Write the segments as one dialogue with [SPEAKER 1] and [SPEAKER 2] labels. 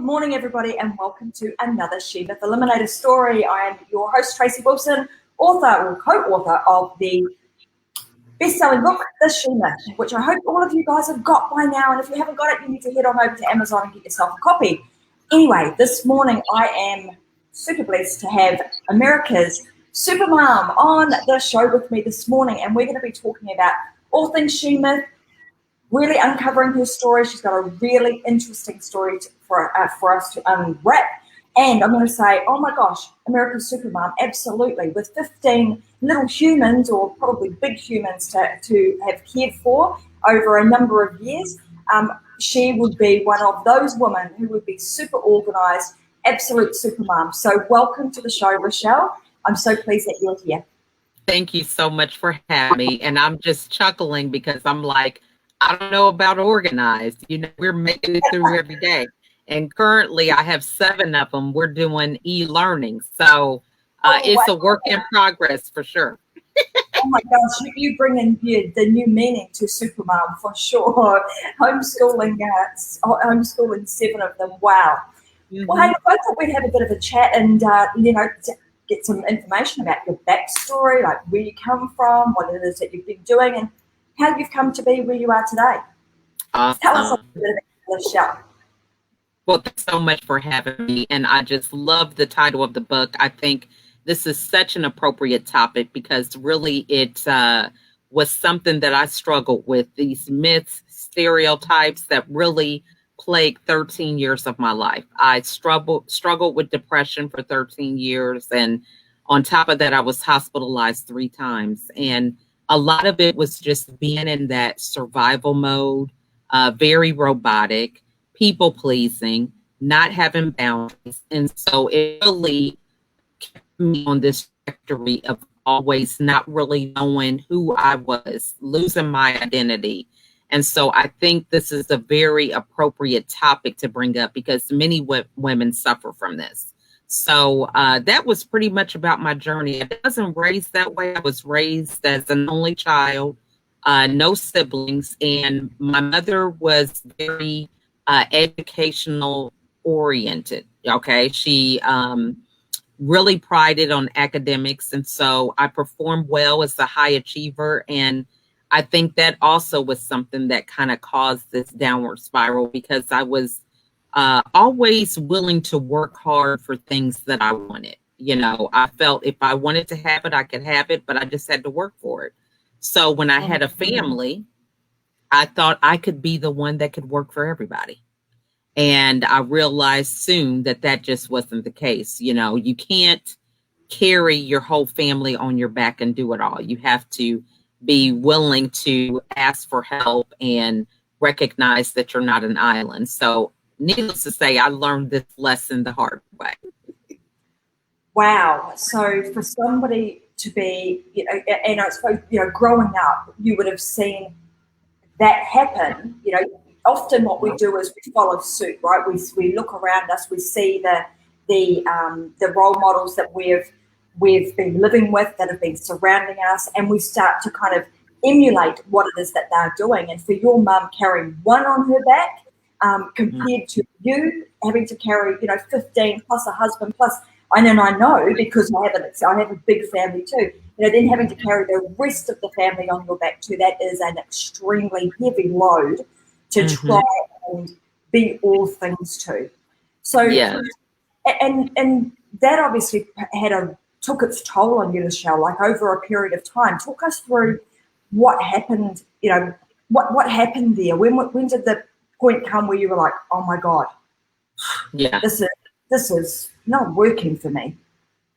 [SPEAKER 1] morning, everybody, and welcome to another She-Myth Eliminator story. I am your host, Tracy Wilson, author or co-author of the best-selling book, The She-Myth, which I hope all of you guys have got by now. And if you haven't got it, you need to head on over to Amazon and get yourself a copy. Anyway, this morning I am super blessed to have America's supermom on the show with me this morning, and we're going to be talking about all things She-Myth, really uncovering her story. She's got a really interesting story for us to unwrap. And I'm going to say, oh my gosh, America's Supermom, absolutely. With 15 little humans, or probably big humans, to have cared for over a number of years, she would be one of those women who would be super organized, absolute supermom. So welcome to the show, LaChelle. I'm so pleased that you're here.
[SPEAKER 2] Thank you so much for having me. And I'm just chuckling because I'm like, I don't know about organized. You know, we're making it through every day. And currently I have 7 of them. We're doing e-learning. So it's a work in progress for sure.
[SPEAKER 1] Oh my gosh, you bring in the new meaning to supermom for sure. Homeschooling 7 of them. Wow. Mm-hmm. Well, hey, I thought we'd have a bit of a chat and, to get some information about your backstory, like where you come from, what it is that you've been doing, and how you've come to be where you are today. Tell us a bit about the show.
[SPEAKER 2] Well, thanks so much for having me. And I just love the title of the book. I think this is such an appropriate topic because really it was something that I struggled with, these myths, stereotypes that really plagued 13 years of my life. I struggled with depression for 13 years. And on top of that, I was hospitalized 3 times. And a lot of it was just being in that survival mode, very robotic, people pleasing, not having boundaries. And so it really kept me on this trajectory of always not really knowing who I was, losing my identity. And so I think this is a very appropriate topic to bring up because many women suffer from this. So that was pretty much about my journey. I wasn't raised that way. I was raised as an only child, no siblings, and my mother was very educational oriented. Okay, she really prided on academics, and so I performed well as a high achiever. And I think that also was something that kind of caused this downward spiral because I was always willing to work hard for things that I wanted. You know, I felt if I wanted to have it, I could have it, but I just had to work for it. So when I had a family, I thought I could be the one that could work for everybody. And I realized soon that that just wasn't the case. You know, you can't carry your whole family on your back and do it all. You have to be willing to ask for help and recognize that you're not an island. So needless to say, I learned this lesson the hard way.
[SPEAKER 1] Wow. So for somebody to be, and I suppose, growing up, you would have seen that happen. Often what we do is we follow suit, right? We look around us, we see the role models that we've been living with, that have been surrounding us, and we start to kind of emulate what it is that they're doing. And for your mum carrying 1 on her back, compared to you having to carry, 15 plus a husband plus, I know because I have a big family too, then having to carry the rest of the family on your back too, that is an extremely heavy load to try and be all things to. So, yeah. And that obviously took its toll on you, LaChelle, like over a period of time. Talk us through what happened, what happened there? When did the point come where you were like, oh my God,
[SPEAKER 2] yeah,
[SPEAKER 1] this is not working for me?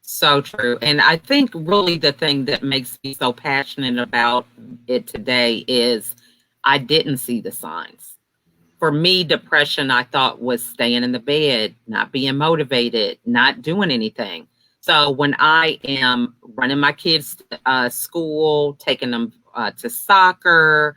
[SPEAKER 2] So true. And I think really the thing that makes me so passionate about it today is I didn't see the signs. For me, depression, I thought, was staying in the bed, not being motivated, not doing anything. So when I am running my kids to school, taking them to soccer,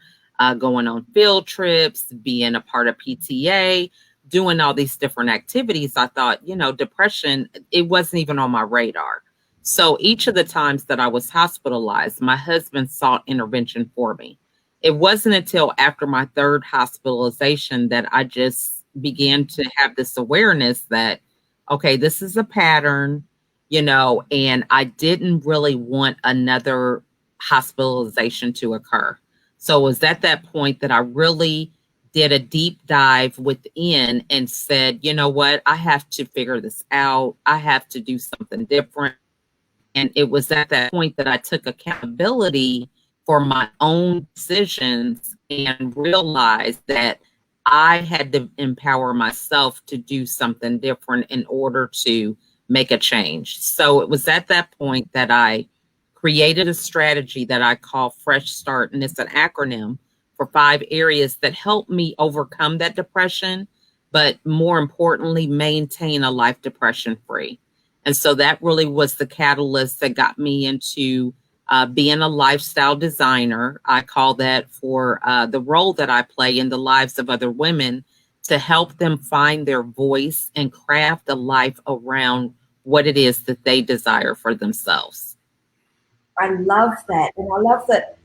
[SPEAKER 2] going on field trips, being a part of PTA, doing all these different activities, I thought, depression, it wasn't even on my radar. So each of the times that I was hospitalized, my husband sought intervention for me. It wasn't until after my 3rd hospitalization that I just began to have this awareness that, okay, this is a pattern, and I didn't really want another hospitalization to occur. So it was at that point that I really did a deep dive within and said, you know what, I have to figure this out. I have to do something different. And it was at that point that I took accountability for my own decisions and realized that I had to empower myself to do something different in order to make a change. So it was at that point that I created a strategy that I call Fresh Start. And it's an acronym for 5 areas that help me overcome that depression, but more importantly, maintain a life depression free. And so that really was the catalyst that got me into being a lifestyle designer. I call that for the role that I play in the lives of other women to help them find their voice and craft a life around what it is that they desire for themselves.
[SPEAKER 1] I love that. And I love that,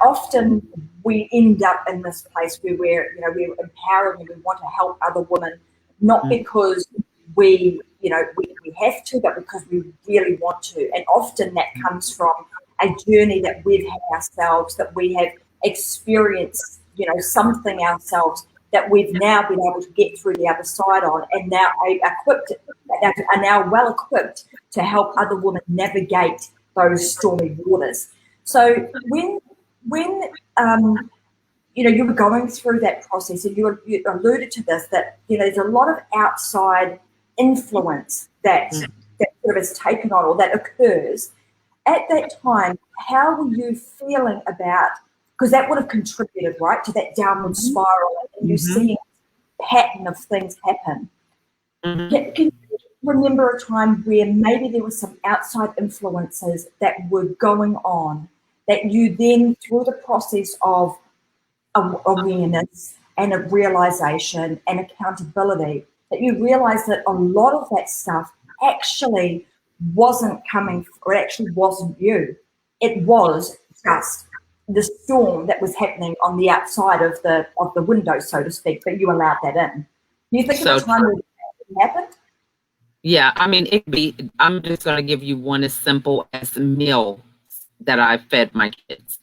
[SPEAKER 1] often we end up in this place where we're empowering and we want to help other women, not because we have to, but because we really want to. And often that comes from a journey that we've had ourselves, that we have experienced, something ourselves that we've now been able to get through the other side on, and now are now well equipped to help other women navigate those stormy waters. So when you were going through that process, and you alluded to this, that there's a lot of outside influence that sort of is taken on or that occurs at that time. How were you feeling about, because that would have contributed, right, to that downward spiral, and you seeing a pattern of things happen? Can you remember a time where maybe there were some outside influences that were going on that you then, through the process of awareness and a realization and accountability, that you realized that a lot of that stuff actually wasn't coming, or it actually wasn't you. It was just the storm that was happening on the outside of the window, so to speak, but you allowed that in. Do you think of a time where that happened?
[SPEAKER 2] Yeah, I mean, I'm just going to give you one as simple as meal that I fed my kids.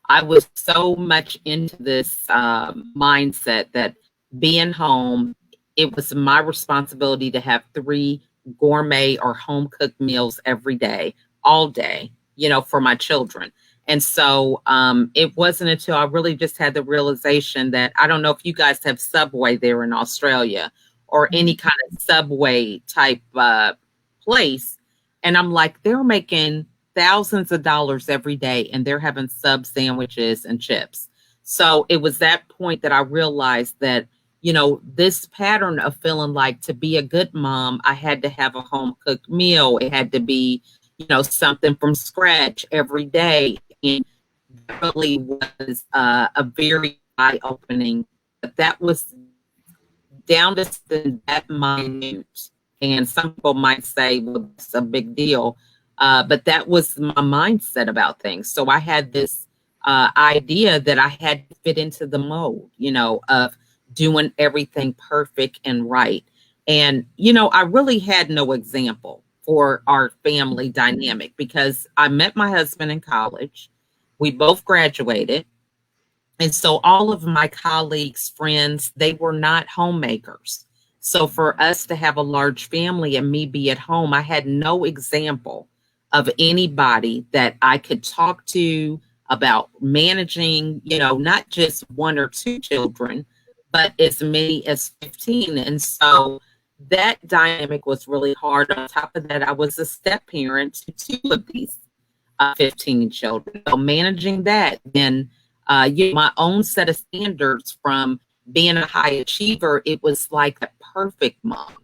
[SPEAKER 2] I was so much into this mindset that being home, it was my responsibility to have 3 gourmet or home cooked meals every day, all day, for my children. And so it wasn't until I really just had the realization that, I don't know if you guys have Subway there in Australia or any kind of Subway type place. And I'm like, they're making thousands of dollars every day and they're having sub sandwiches and chips. So it was that point that I realized that, this pattern of feeling like, to be a good mom, I had to have a home cooked meal. It had to be, something from scratch every day. And that really was a very eye opening. But that was down to that minute. And some people might say, well, it's a big deal. But that was my mindset about things. So I had this idea that I had to fit into the mold, of doing everything perfect and right. And, I really had no example for our family dynamic, because I met my husband in college. We both graduated. And so all of my colleagues, friends, they were not homemakers. So for us to have a large family and me be at home, I had no example of anybody that I could talk to about managing, not just 1 or 2 children, but as many as 15. And so that dynamic was really hard. On top of that, I was a step parent to 2 of these 15 children. So managing that, then my own set of standards from being a high achiever, it was like a perfect mom,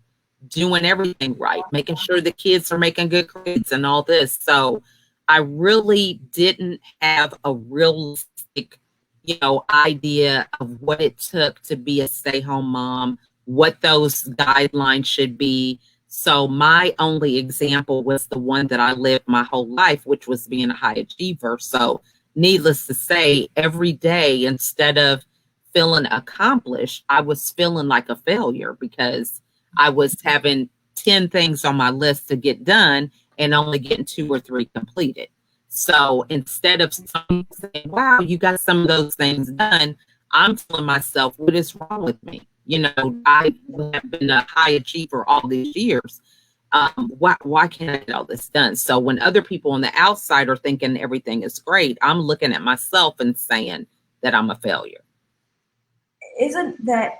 [SPEAKER 2] doing everything right, making sure the kids are making good grades and all this. So I really didn't have a realistic, idea of what it took to be a stay-home mom, what those guidelines should be. So my only example was the one that I lived my whole life, which was being a high achiever. So needless to say, every day, instead of feeling accomplished, I was feeling like a failure because I was having 10 things on my list to get done and only getting 2 or 3 completed. So instead of saying, wow, you got some of those things done, I'm telling myself, what is wrong with me? I have been a high achiever all these years. Why can't I get all this done? So when other people on the outside are thinking everything is great, I'm looking at myself and saying that I'm a failure.
[SPEAKER 1] Isn't that,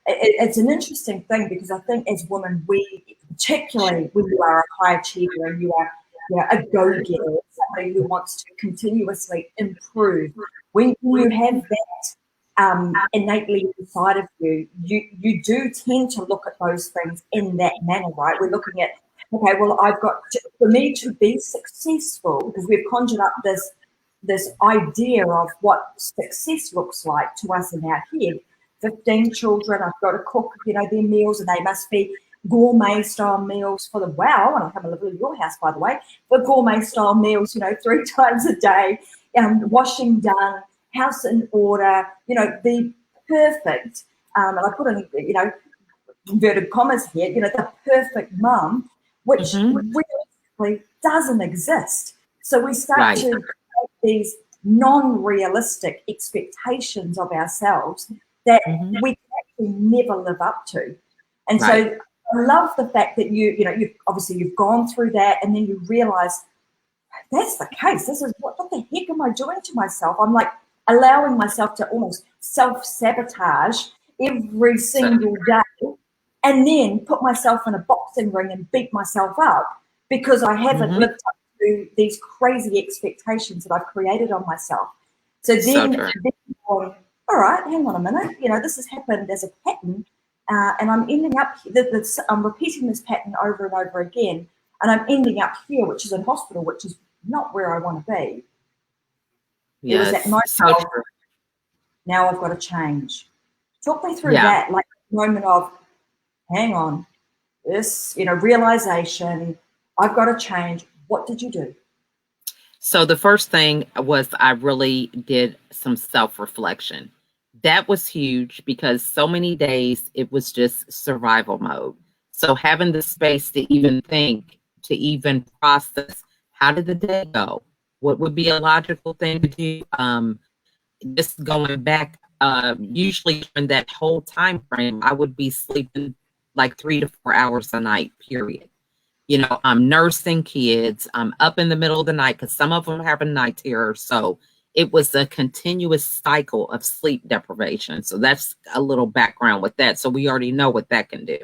[SPEAKER 1] it's an interesting thing, because I think as women, particularly when you are a high achiever and you are a go-getter, somebody who wants to continuously improve, when you have that innately inside of you, you do tend to look at those things in that manner, right? We're looking at, okay, well, for me to be successful, because we've conjured up this idea of what success looks like to us in our head. 15 children, I've got to cook, their meals, and they must be gourmet style meals for the and I come and live in your house, by the way, but gourmet style meals, 3 times a day, washing done, house in order, the perfect, and I put in, inverted commas here, the perfect mum, which realistically doesn't exist. So we start to create these non-realistic expectations of ourselves that we can actually never live up to. And so I love the fact that you've gone through that, and then you realize that's the case. This is what the heck am I doing to myself? I'm like allowing myself to almost self-sabotage every single day, and then put myself in a boxing ring and beat myself up because I haven't lived up to these crazy expectations that I've created on myself. So then all right, hang on a minute, this has happened as a pattern, and I'm ending up, I'm repeating this pattern over and over again, and I'm ending up here, which is in hospital, which is not where I want to be.
[SPEAKER 2] Yes.
[SPEAKER 1] It was that moment of, now I've got to change. Talk me through that, like moment of, hang on, this, realization, I've got to change. What did you do?
[SPEAKER 2] So the first thing was I really did some self-reflection. That was huge because so many days it was just survival mode. So having the space to even think, to even process, how did the day go? What would be a logical thing to do? Just going back, usually during that whole time frame, I would be sleeping like 3 to 4 hours a night, period. I'm nursing kids. I'm up in the middle of the night because some of them have a night terror. So it was a continuous cycle of sleep deprivation. So that's a little background with that. So we already know what that can do.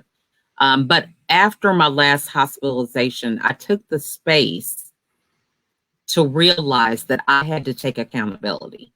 [SPEAKER 2] But after my last hospitalization, I took the space to realize that I had to take accountability.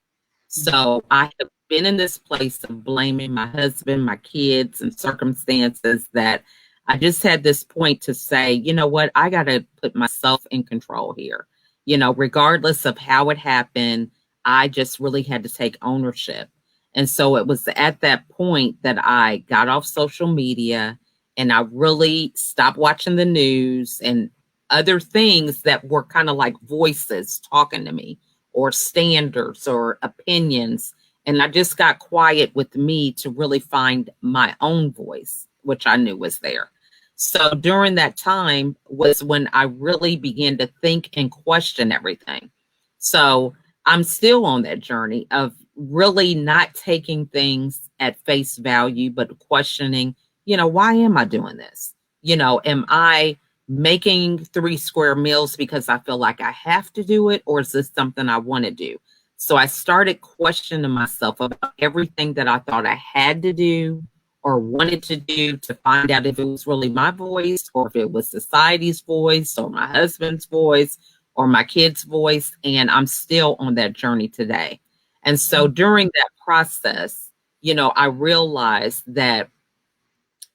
[SPEAKER 2] So I have been in this place of blaming my husband, my kids, and circumstances that I just had this point to say, you know what, I got to put myself in control here. Regardless of how it happened, I just really had to take ownership. And so it was at that point that I got off social media and I really stopped watching the news and other things that were kind of like voices talking to me or standards or opinions. And I just got quiet with me to really find my own voice, which I knew was there. So during that time was when I really began to think and question everything. So I'm still on that journey of really not taking things at face value, but questioning, why am I doing this? Am I making 3 square meals because I feel like I have to do it, or is this something I want to do? So I started questioning myself about everything that I thought I had to do or wanted to do to find out if it was really my voice or if it was society's voice or my husband's voice or my kid's voice. And I'm still on that journey today. And so during that process, I realized that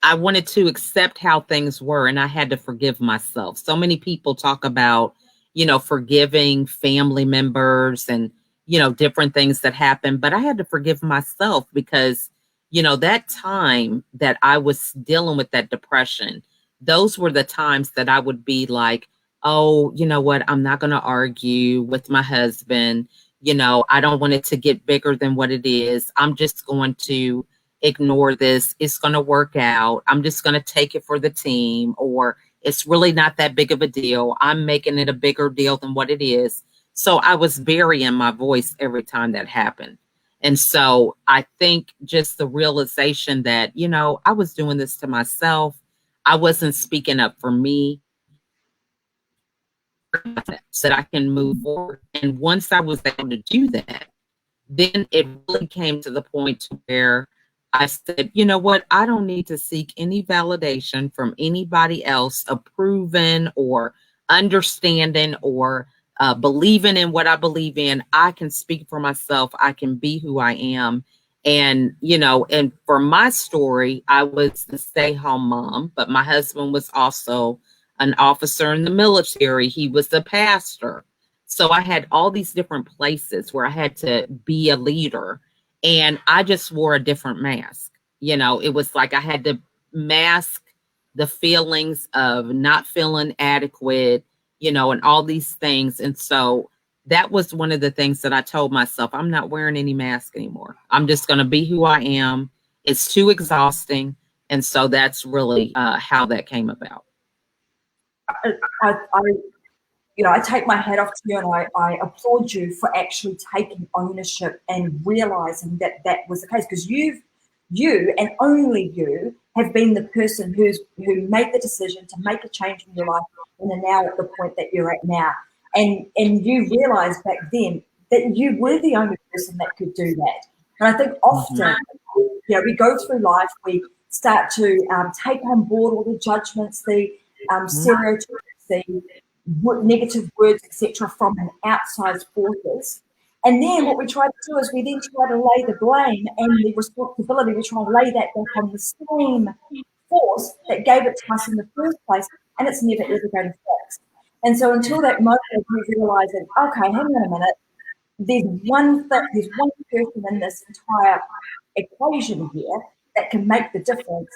[SPEAKER 2] I wanted to accept how things were and I had to forgive myself. So many people talk about, forgiving family members and, different things that happen, but I had to forgive myself because, that time that I was dealing with that depression, those were the times that I would be like, oh, you know what? I'm not going to argue with my husband. I don't want it to get bigger than what it is. I'm just going to ignore this. It's going to work out. I'm just going to take it for the team, or it's really not that big of a deal. I'm making it a bigger deal than what it is. So I was burying my voice every time that happened. And so I think just the realization that, I was doing this to myself. I wasn't speaking up for me, so that I can move forward. And once I was able to do that, then it really came to the point where I said, you know what? I don't need to seek any validation from anybody else approving or understanding or believing in what I believe in. I can speak for myself. I can be who I am. And for my story, I was the stay-home mom, but my husband was also an officer in the military. He was a pastor. So I had all these different places where I had to be a leader, and I just wore a different mask. It was like I had to mask the feelings of not feeling adequate, and all these things. And so that was one of the things that I told myself, I'm not wearing any mask anymore. I'm just going to be who I am. It's too exhausting. And so that's really how that came about.
[SPEAKER 1] I take my hat off to you, and I applaud you for actually taking ownership and realizing that that was the case, because you and only you have been the person who made the decision to make a change in your life and are now at the point that you're at now. And you realized back then that you were the only person that could do that. And I think often, we go through life, we start to take on board all the judgments, the stereotypes, the negative words, etc., from an outside forces. And then what we try to do is we then try to lay the blame and the responsibility, we try to lay that back on the same force that gave it to us in the first place, and it's never ever going to fix. And so until that moment we realise that, okay, hang on a minute, there's one person in this entire equation here that can make the difference,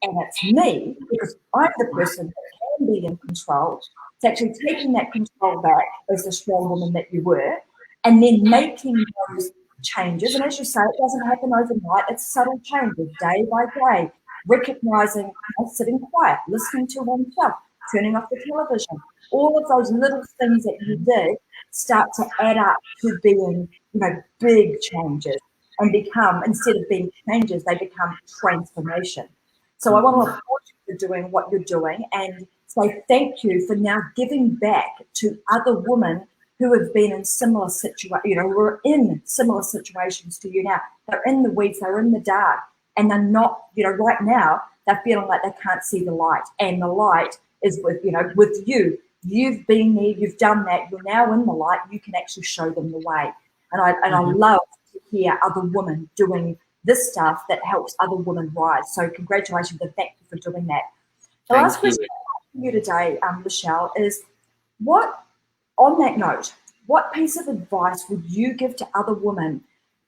[SPEAKER 1] and it's me, because I'm the person that can be in control. It's actually taking that control back as the strong woman that you were, and then making those changes. And as you say, it doesn't happen overnight. It's subtle changes, day by day, recognizing, sitting quiet, listening to oneself, turning off the television. All of those little things that you did start to add up to being, big changes, and become, instead of being changes, they become transformation. So I want to applaud you for doing what you're doing, and say thank you for now giving back to other women who have been in similar situations, who are in similar situations to you now. They're in the weeds, they're in the dark, and they're not, right now, they're feeling like they can't see the light. And the light is with you. You've been there, you've done that, you're now in the light, you can actually show them the way. And I love to hear other women doing this stuff that helps other women rise. So congratulations and thank you for doing that. The last question for you today, LaChelle, is on that note, what piece of advice would you give to other women,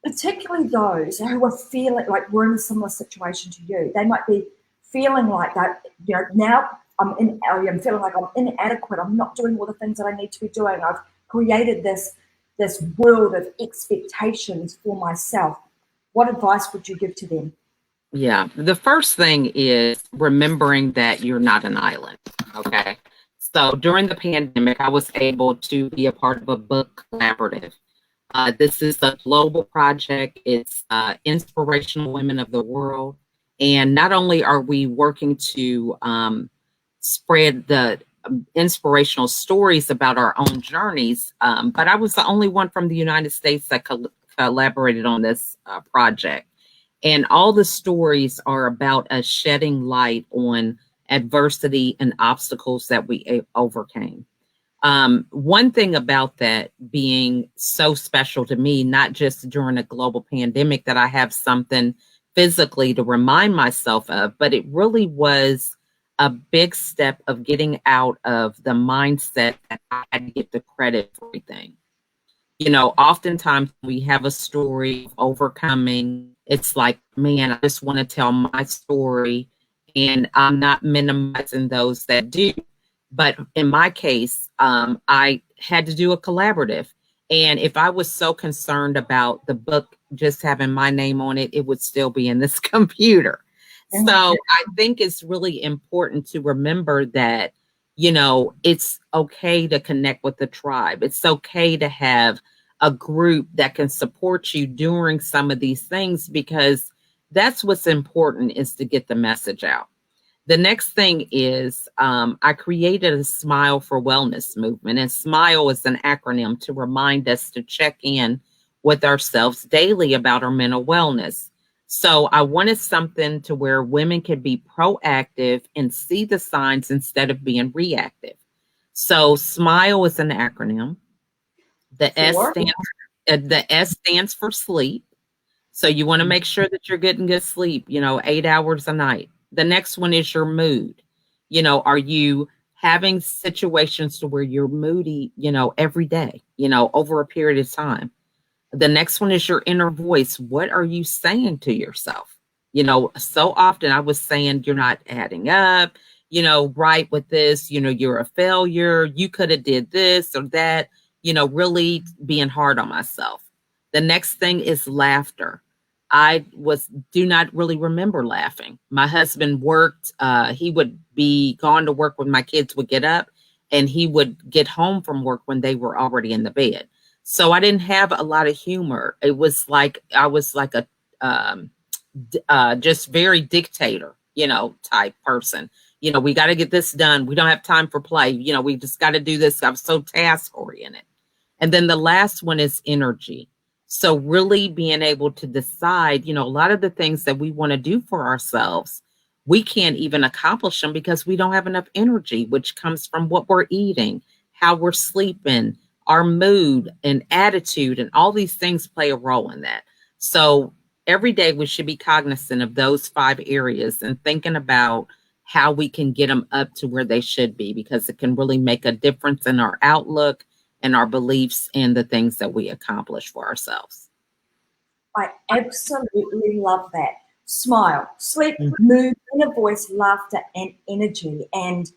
[SPEAKER 1] particularly those who are feeling like we're in a similar situation to you? They might be feeling like that, now I'm feeling like I'm inadequate. I'm not doing all the things that I need to be doing. I've created this world of expectations for myself. What advice would you give to them?
[SPEAKER 2] Yeah, the first thing is remembering that you're not an island. Okay. So during the pandemic, I was able to be a part of a book collaborative. This is a global project. It's Inspirational Women of the World. And not only are we working to spread the inspirational stories about our own journeys, but I was the only one from the United States that collaborated on this project. And all the stories are about us shedding light on adversity and obstacles that we overcame. One thing about that being so special to me, not just during a global pandemic that I have something physically to remind myself of, but it really was a big step of getting out of the mindset that I had to get the credit for everything. Oftentimes we have a story of overcoming. It's like, man, I just want to tell my story, and I'm not minimizing those that do. But in my case, I had to do a collaborative. And if I was so concerned about the book just having my name on it, it would still be in this computer. So I think it's really important to remember that, it's okay to connect with the tribe. It's okay to have a group that can support you during some of these things, because that's what's important, is to get the message out. The next thing is I created a S.M.I.L.E for Wellness movement. And S.M.I.L.E is an acronym to remind us to check in with ourselves daily about our mental wellness. So I wanted something to where women can be proactive and see the signs instead of being reactive. So S.M.I.L.E is an acronym. The
[SPEAKER 1] Sure.
[SPEAKER 2] The S stands for sleep. So you want to make sure that you're getting good sleep, 8 hours a night. The next one is your mood. Are you having situations to where you're moody, every day, over a period of time? The next one is your inner voice. What are you saying to yourself? So often I was saying, you're not adding up, right with this, you're a failure. You could have did this or that, really being hard on myself. The next thing is laughter. Do not really remember laughing. My husband worked, he would be gone to work when my kids would get up, and he would get home from work when they were already in the bed. So I didn't have a lot of humor. It was like I was like a just very dictator, type person. We got to get this done. We don't have time for play. We just got to do this. I'm so task oriented. And then the last one is energy. So really being able to decide, a lot of the things that we want to do for ourselves, we can't even accomplish them because we don't have enough energy, which comes from what we're eating, how we're sleeping, our mood and attitude, and all these things play a role in that. So every day we should be cognizant of those 5 areas and thinking about how we can get them up to where they should be, because it can really make a difference in our outlook and our beliefs and the things that we accomplish for ourselves.
[SPEAKER 1] I absolutely love that. Smile, sleep, mood, inner voice, laughter, and energy. And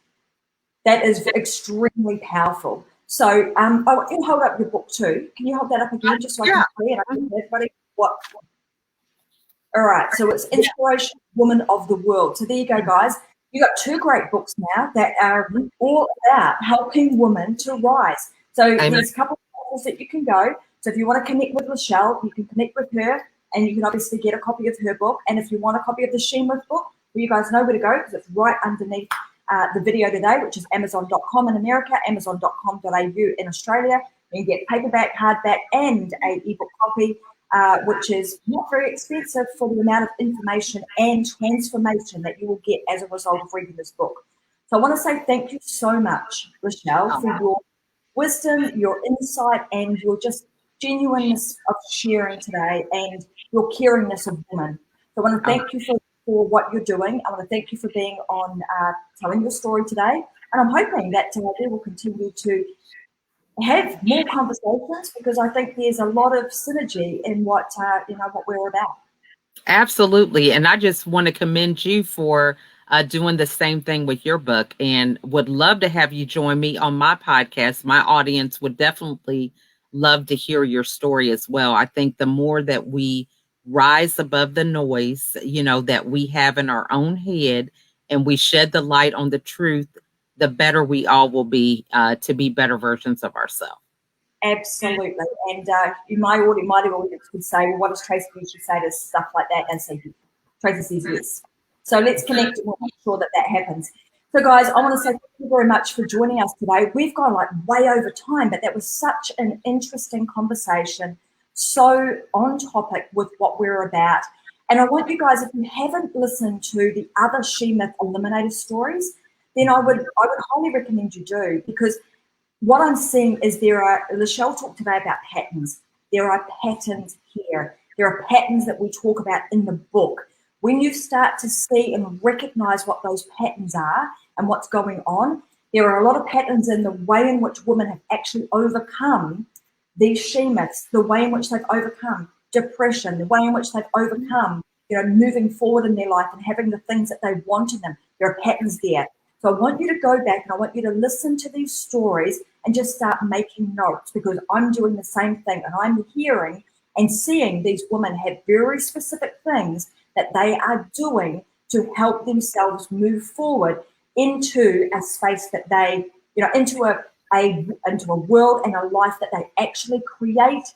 [SPEAKER 1] that is extremely powerful. So I want you to hold up your book too. Can you hold that up again just so I can see it? I can everybody what. All right, so it's Inspirational Woman of the World. So there you go, guys. You've got 2 great books now that are all about helping women to rise. So there's a couple of places that you can go. So if you want to connect with LaChelle, you can connect with her, and you can obviously get a copy of her book. And if you want a copy of the She-Myth book, well, you guys know where to go, because it's right underneath the video today, which is Amazon.com in America, Amazon.com.au in Australia. You can get paperback, hardback, and a ebook copy, which is not very expensive for the amount of information and transformation that you will get as a result of reading this book. So I want to say thank you so much, LaChelle, for your wisdom, your insight, and your just genuineness of sharing today, and your caringness of women. So I want to thank you for what you're doing. I want to thank you for being on telling your story today. And I'm hoping that we will continue to have more conversations, because I think there's a lot of synergy in what we're about.
[SPEAKER 2] Absolutely. And I just want to commend you for doing the same thing with your book, and would love to have you join me on my podcast. My audience would definitely love to hear your story as well. I think the more that we rise above the noise, that we have in our own head, and we shed the light on the truth, the better we all will be to be better versions of ourselves.
[SPEAKER 1] Absolutely. And my audience would say, well, what does Tracy usually say to stuff like that? And say, Tracy says yes. So let's connect and we'll make sure that happens. So, guys, I want to say thank you very much for joining us today. We've gone way over time, but that was such an interesting conversation, so on topic with what we're about. And I want you guys, if you haven't listened to the other She-Myth Eliminator stories, then I would highly recommend you do, because what I'm seeing is LaChelle talked today about patterns. There are patterns here. There are patterns that we talk about in the book. When you start to see and recognize what those patterns are and what's going on, there are a lot of patterns in the way in which women have actually overcome these She-Myths, the way in which they've overcome depression, the way in which they've overcome, moving forward in their life and having the things that they want in them. There are patterns there. So I want you to go back and I want you to listen to these stories and just start making notes, because I'm doing the same thing, and I'm hearing and seeing these women have very specific things that they are doing to help themselves move forward into a space that they, into a world and a life that they actually create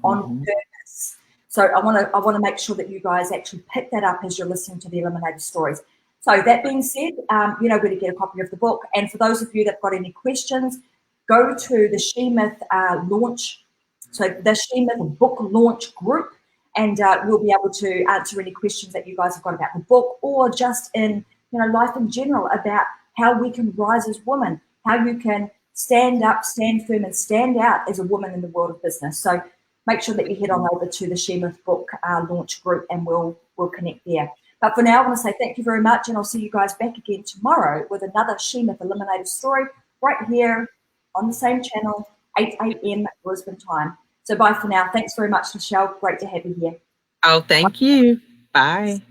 [SPEAKER 1] on purpose. So I want to make sure that you guys actually pick that up as you're listening to the Eliminator stories. So that being said, you know where to get a copy of the book. And for those of you that've got any questions, go to the She-Myth launch. So the She-Myth book launch group, and we'll be able to answer any questions that you guys have got about the book, or just in life in general, about how we can rise as women, how you can stand up, stand firm, and stand out as a woman in the world of business. So make sure that you head on over to the She-Myth book launch group, and we'll connect there. But for now, I want to say thank you very much, and I'll see you guys back again tomorrow with another She-Myth Eliminator story right here on the same channel, 8 a.m. Brisbane time. So bye for now. Thanks very much, LaChelle. Great to have you here.
[SPEAKER 2] Oh, thank you. Bye.